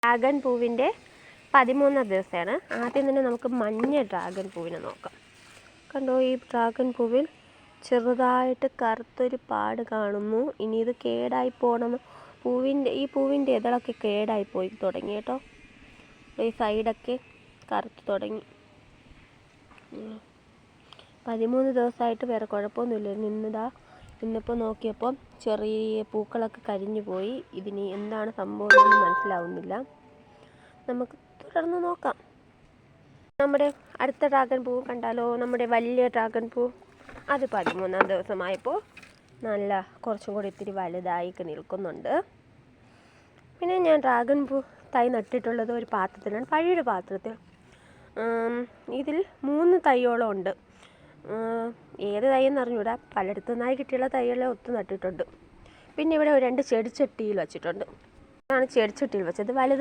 Dragon പൂവിൻ്റെ 13ാം ദിവസമാണ്. ആദ്യം തന്നെ നമുക്ക് മഞ്ഞ ഡ്രാഗൺ പൂവിനെ നോക്കാം. കണ്ടോ, ഈ ഡ്രാഗൺ പൂവിൽ ചെറുതായിട്ട് കറുത്തൊരു പാട് കാണുന്നു. ഇനി ഇത് കേടായി പോകണമെന്ന് ഈ പൂവിൻ്റെ ഇതളൊക്കെ കേടായി പോയി തുടങ്ങി കേട്ടോ. ഈ സൈഡൊക്കെ കറുത്ത് തുടങ്ങി. 13 ദിവസമായിട്ട് വേറെ കുഴപ്പമൊന്നുമില്ല. ഇന്നിപ്പോൾ നോക്കിയപ്പോൾ ചെറിയ പൂക്കളൊക്കെ കരിഞ്ഞു പോയി. ഇതിന് എന്താണ് സംഭവം എന്ന് മനസ്സിലാവുന്നില്ല. നമുക്ക് തുടർന്ന് നോക്കാം. നമ്മുടെ അടുത്ത ഡ്രാഗൺ പൂ കണ്ടാലോ. നമ്മുടെ വലിയ ഡ്രാഗൺ പൂ അത് 13ാം ദിവസമായപ്പോൾ കുറച്ചും കൂടി ഇത്തിരി വലുതായി നിൽക്കുന്നുണ്ട്. പിന്നെ ഞാൻ ഡ്രാഗൺ പൂ തൈ നട്ടിട്ടുള്ളത് ഒരു പാത്രത്തിലാണ്, പഴയൊരു പാത്രത്തിൽ. ഇതിൽ 3 തൈയോളം ഉണ്ട്. ഏത് തൈയെന്ന് അറിഞ്ഞൂടാ, പലയിടത്തു നിന്നായി കിട്ടിയുള്ള തൈകളെ ഒത്തു നട്ടിട്ടുണ്ട്. പിന്നെ ഇവിടെ 2 ചെടിച്ചട്ടിയിൽ വെച്ചിട്ടുണ്ട്. അതാണ് ചെടിച്ചട്ടിയിൽ വെച്ചത്. വലുത്